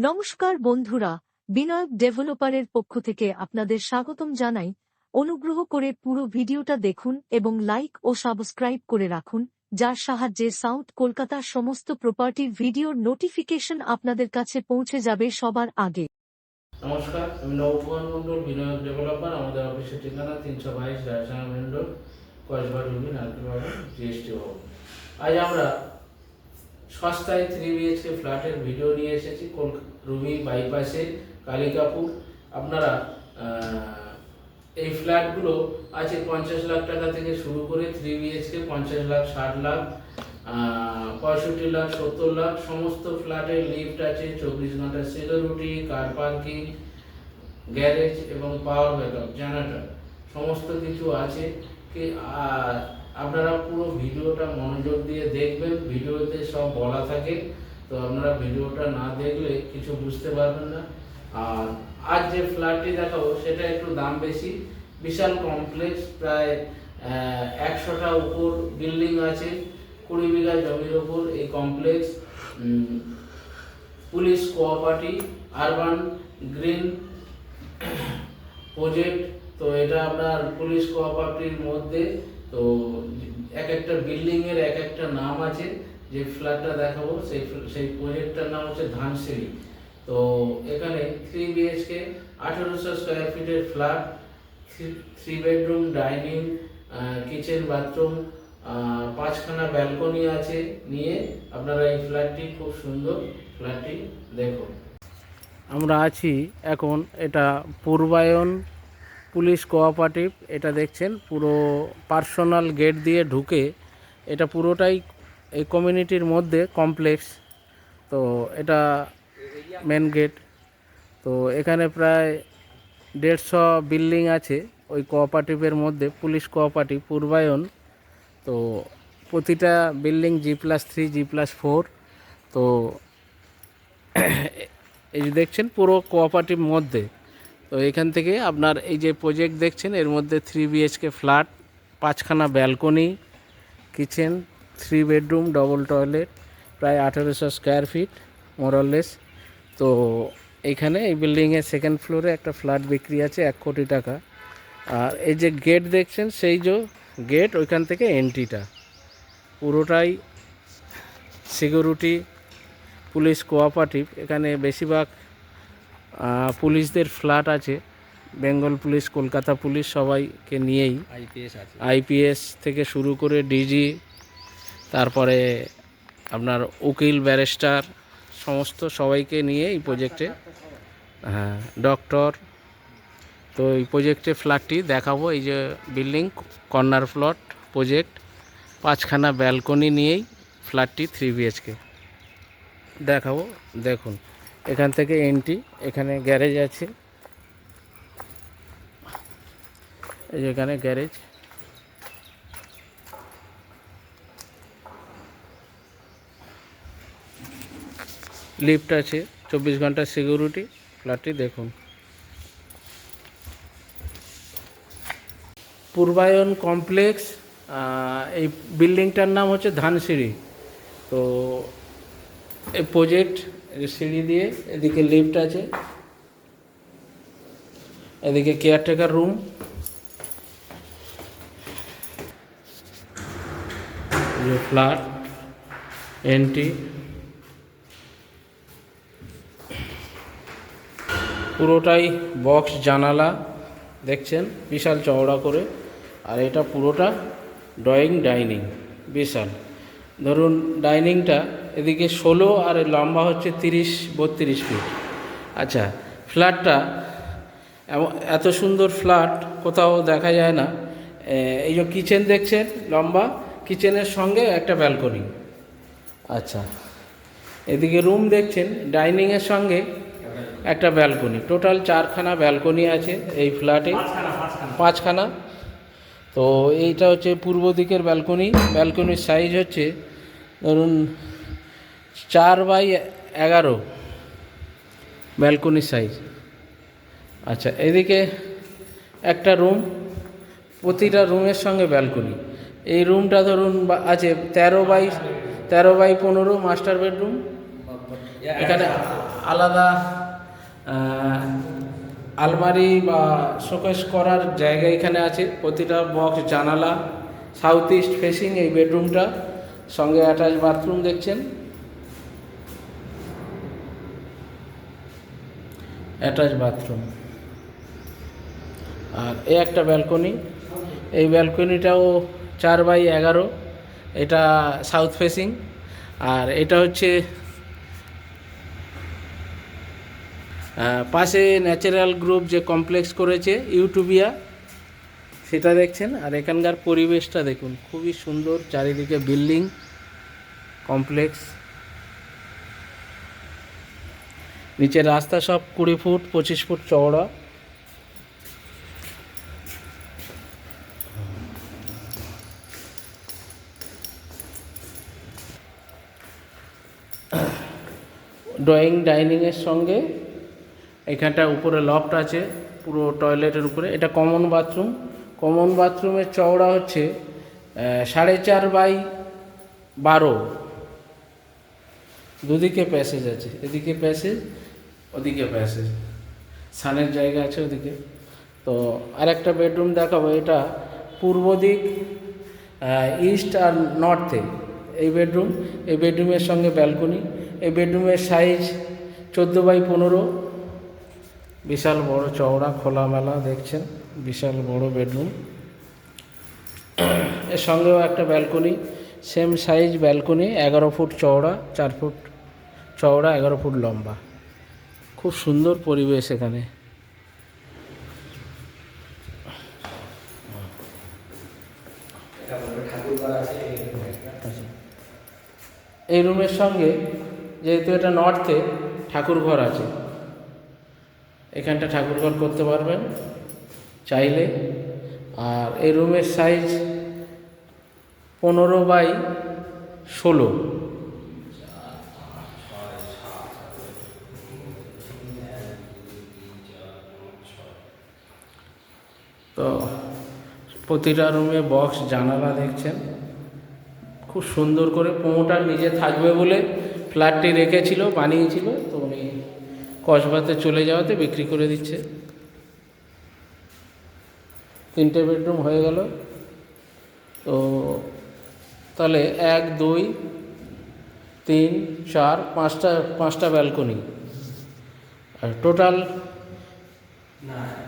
নমস্কার বন্ধুরা, বিনায়ক ডেভেলপারের পক্ষ থেকে আপনাদের স্বাগতম জানাই। অনুগ্রহ করে পুরো ভিডিওটা দেখুন এবং লাইক ও সাবস্ক্রাইব করে রাখুন, যার সাহায্যে সাউথ কলকাতার সমস্ত প্রপার্টির ভিডিওর নোটিফিকেশন আপনাদের কাছে পৌঁছে যাবে সবার আগে। নমস্কার, আমি নবকুমার মন্ডল, বিনায়ক ডেভেলপার। আমাদের অফিসের ঠিকানা 322 Raisana main road, Kasba Ruby, Narkelbagan, GST ভবন। আজ আমরা সস্তায় 3 BHK ফ্ল্যাটের ভিডিও নিয়ে এসেছি রুবি বাইপাসে, কালিকাপুর। আপনারা এই ফ্ল্যাটগুলো আছে 50 লাখ টাকা থেকে শুরু করে 3 BHK 50 লাখ, 60 লাখ, 65 লাখ, 70 লাখ। সমস্ত ফ্ল্যাটে লিফট আছে, 24 ঘন্টা সিকিউরিটি, কার পার্কিং, গ্যারেজ এবং পাওয়ার ব্যাকআপ, জেনারেটর সমস্ত কিছু আছে। আর আপনারা পুরো ভিডিওটা মনোযোগ দিয়ে দেখবেন, ভিডিওতে সব বলা থাকে, তো আপনারা ভিডিওটা না দেখলে কিছু বুঝতে পারবেন না। আর আজ যে ফ্ল্যাটটি দেখাবো সেটা একটু দাম বেশি, বিশাল কমপ্লেক্স, প্রায় 100টা উপর বিল্ডিং আছে, 20 বিঘা জমির উপর এই complex. Police cooperative urban green project. তো এটা আপনার পুলিশ কোঅপারেটিভের মধ্যে। তো এক একটা বিল্ডিং এর এক একটা নাম আছে। যে ফ্ল্যাটটা দেখাবো সেই প্রজেক্টটার নাম হচ্ছে ধানসিঁড়ি। তো এখানে 3 BHK 1800 স্কয়ার ফিটের flat, 3 bedroom, dining, kitchen, bathroom, 5খানা ব্যালকনি আছে নিয়ে আপনারা এই ফ্ল্যাটটি, খুব সুন্দর ফ্ল্যাটটি দেখুন। আমরা আছি এখন, এটা পূর্বায়ন পুলিশ কোঅপারেটিভ। এটা দেখছেন পুরো পার্সোনাল গেট দিয়ে ঢুকে, এটা পুরোটাই এই কমিউনিটির মধ্যে কমপ্লেক্স। তো এটা মেন গেট। তো এখানে প্রায় 150 বিল্ডিং আছে ওই কোঅপারেটিভের মধ্যে, পুলিশ কোঅপারেটিভ পূর্বায়ন। তো প্রতিটা বিল্ডিং G+3, G+4। তো এই যে দেখছেন পুরো কোঅপারেটিভ মধ্যে। তো এখান থেকে আপনার এই যে প্রজেক্ট দেখছেন, এর মধ্যে 3 BHK ফ্ল্যাট, 5খানা balcony, kitchen, 3 bedroom, double toilet, প্রায় 1800 স্কয়ার ফিট মোরলেস। তো এইখানে এই বিল্ডিংয়ের সেকেন্ড ফ্লোরে একটা ফ্ল্যাট বিক্রি আছে 1 কোটি টাকা। আর এই যে গেট দেখছেন, সেই যে গেট, ওইখান থেকে এন্ট্রিটা পুরোটাই সিকিউরিটি, পুলিশ কোঅপারেটিভ। এখানে বেশিরভাগ পুলিশদের ফ্ল্যাট আছে, বেঙ্গল পুলিশ, কলকাতা পুলিশ, সবাইকে নিয়েই। আইপিএস থেকে শুরু করে ডিজি, তারপরে আপনার উকিল, ব্যারিস্টার, সমস্ত সবাইকে নিয়ে এই প্রজেক্টে, হ্যাঁ, ডক্টর। তো এই প্রজেক্টে ফ্ল্যাটটি দেখাবো। এই যে বিল্ডিং, কর্নার প্লট প্রজেক্ট, 5খানা ব্যালকনি নিয়েই ফ্ল্যাটটি 3 BHK দেখাবো। দেখুন এখান থেকে এন্ট্রি, এখানে গ্যারেজ আছে, এই যে এখানে গ্যারেজ, লিফট আছে, 24 ঘন্টা সিকিউরিটি। ফ্ল্যাটটি দেখুন। পূর্বায়ন কমপ্লেক্স, এই বিল্ডিংটার নাম হচ্ছে ধানসিঁড়ি। তো এই প্রজেক্ট, সিঁড়ি দিয়ে, এদিকে লিফট আছে, এদিকে কেয়ারটেকার রুম, যে ফ্ল্যাট এন্ট্রি, পুরোটাই বক্স জানালা দেখছেন, বিশাল চওড়া করে। আর এটা পুরোটা ড্রয়িং ডাইনিং, বিশাল। ধরুন ডাইনিংটা এদিকে 16 আর লম্বা হচ্ছে 30-32 ফিট। আচ্ছা, ফ্ল্যাটটা এত সুন্দর ফ্ল্যাট কোথাও দেখা যায় না। এই যে কিচেন দেখছেন, লম্বা কিচেনের সঙ্গে একটা ব্যালকনি। আচ্ছা, এদিকে রুম দেখছেন, ডাইনিংয়ের সঙ্গে একটা ব্যালকনি। টোটাল 4খানা ব্যালকনি আছে এই ফ্ল্যাটে, 5খানা। তো এইটা হচ্ছে পূর্ব দিকের ব্যালকনি। ব্যালকনির সাইজ হচ্ছে ধরুন 4x11 ব্যালকনির সাইজ। আচ্ছা, এদিকে একটা রুম, প্রতিটা রুমের সঙ্গে ব্যালকনি। এই রুমটা ধরুন আছে 13x15 মাস্টার বেডরুম। এখানে আলাদা আলমারি বা শোকেস করার জায়গা এখানে আছে। প্রতিটা বক্স জানালা, সাউথ ইস্ট ফেসিং এই বেডরুমটা, সঙ্গে অ্যাটাচ বাথরুম দেখছেন, অ্যাটাচ বাথরুম। আর এই একটা ব্যালকনি, এই ব্যালকনিটাও 4x11, এটা সাউথ ফেসিং। আর এটা হচ্ছে পাশে ন্যাচারাল গ্রুপ যে কমপ্লেক্স করেছে ইউটোপিয়া, সেটা দেখছেন। আর এখানকার পরিবেশটা দেখুন, খুবই সুন্দর, চারিদিকে বিল্ডিং কমপ্লেক্স, নিচের রাস্তা সব 20 ফুট 25 ফুট চওড়া। ড্রয়িং ডাইনিংয়ের সঙ্গে এখানটা উপরে লফট আছে, পুরো টয়লেটের উপরে। এটা কমন বাথরুম। কমন বাথরুমের চওড়া হচ্ছে 4.5x12, দুদিকে প্যাসেজ আছে, এদিকে প্যাসেজ ওদিকে প্যাসেজ, সানের জায়গা আছে ওদিকে। তো আরেকটা বেডরুম দেখাবো, এটা পূর্ব দিক, ইস্ট আর নর্থে এই বেডরুম। এই বেডরুমের সঙ্গে ব্যালকনি। এই বেডরুমের সাইজ 14x15, বিশাল বড় চওড়া, খোলামেলা দেখছেন, বিশাল বড় বেডরুম। এর সঙ্গেও একটা balcony, same size balcony, 11 foot চওড়া, 4 ফুট চওড়া, 11 ফুট লম্বা। খুব সুন্দর পরিবেশ এখানে। এই রুমের সঙ্গে, যেহেতু এটা নর্থে, ঠাকুর ঘর আছে, এখানটা ঠাকুর ঘর করতে পারবেন চাইলে। আর এই রুমের সাইজ 15x16। তো প্রতিটা রুমে বক্স জানালা দেখছেন, খুব সুন্দর করে। প্রমোটার নিজে থাকবে বলে ফ্ল্যাটটি রেখেছিল, বানিয়েছিল, তো উনি কসবাতে চলে যাওয়াতে বিক্রি করে দিচ্ছে। 3টে বেডরুম হয়ে গেল। তো তাহলে 1 2 3 4 5টা ব্যালকনি, আর টোটাল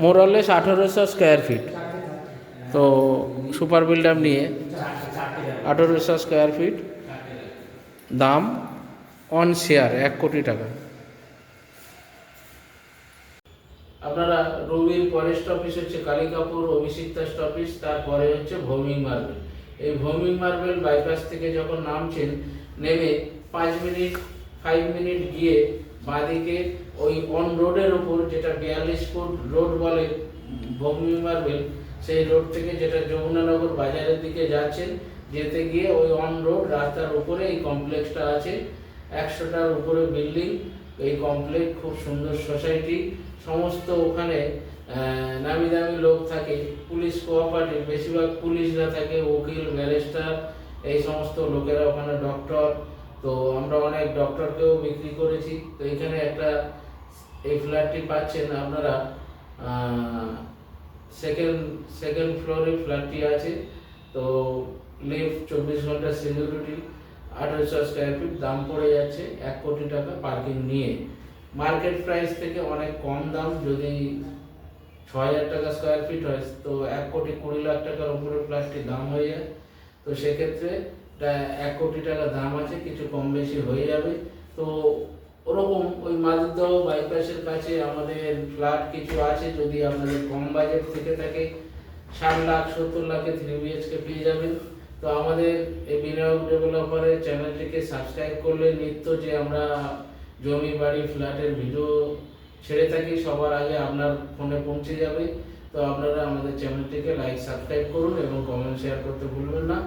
মোরলেস 1800 স্কোয়ার ফিট। তো সুপার বিল্ডার নিয়ে 1800 স্কোয়ার ফিট, দাম অন শেয়ার 1 কোটি টাকা। আপনারা রবির পরের স্টপেজ হচ্ছে কালিকাপুর অভিষিক্তা স্টপেজ, তারপরে হচ্ছে ভৌমিক মার্বেল। এই ভৌমিক মার্বেল বাইপাস থেকে যখন নামছেন, নেমে 5 মিনিট গিয়ে বাঁদিকে ওই অন রোডের উপর, যেটা 42 ফুট রোড বলে ভৌমিক মার্বেল, সেই রোড থেকে যেটা যমুনানগর বাজারের দিকে যাচ্ছেন, যেতে গিয়ে ওই অন রোড রাস্তার উপরে এই কমপ্লেক্সটা আছে। 100টার উপরে বিল্ডিং এই কমপ্লেক্স, খুব সুন্দর সোসাইটি। সমস্ত ওখানে নামি দামি লোক থাকে, পুলিশ কোঅপারেটিভ, বেশিরভাগ পুলিশরা থাকে, উকিল, ব্যারিস্টার, এই সমস্ত লোকেরা ওখানে, ডক্টর। তো আমরা অনেক ডক্টরকেও বিক্রি করেছি। তো এখানে একটা এই ফ্ল্যাটটি পাচ্ছেন আপনারা, সেকেন্ড ফ্লোরে ফ্ল্যাটটি আছে। তো লিফট, 24 ঘন্টা সিকিউরিটি, 1800 স্কোয়ার ফিট, দাম পড়ে যাচ্ছে 1 কোটি টাকা পার্কিং নিয়ে। মার্কেট প্রাইস থেকে অনেক কম দাম। যদি 6000 টাকা স্কোয়ার ফিট হয়, তো 1,20,00,000 টাকার উপরে ফ্ল্যাটটির দাম হয়ে যায়। তো সেক্ষেত্রে এটা 1 কোটি টাকা দাম আছে, কিছু কম বেশি হয়ে যাবে। তো ওরকম ওই মালদহ বাইপাসের কাছে আমাদের ফ্ল্যাট কিছু আছে, যদি আপনাদের কম বাজেট থেকে থাকে, 60 লাখ 70 লাখে 3 BHK পেয়ে যাবেন। তো আমাদের এই বিনিয়োগ ডেভেলপারের চ্যানেলটিকে সাবস্ক্রাইব করলে নিত্য যে আমরা জমি, বাড়ি, ফ্ল্যাটের ভিডিও ছেড়ে থাকি, সবার আগে আপনার ফোনে পৌঁছে যাবে। তো আপনারা আমাদের চ্যানেলটিকে লাইক, সাবস্ক্রাইব করুন এবং কমেন্ট শেয়ার করতে ভুলবেন না।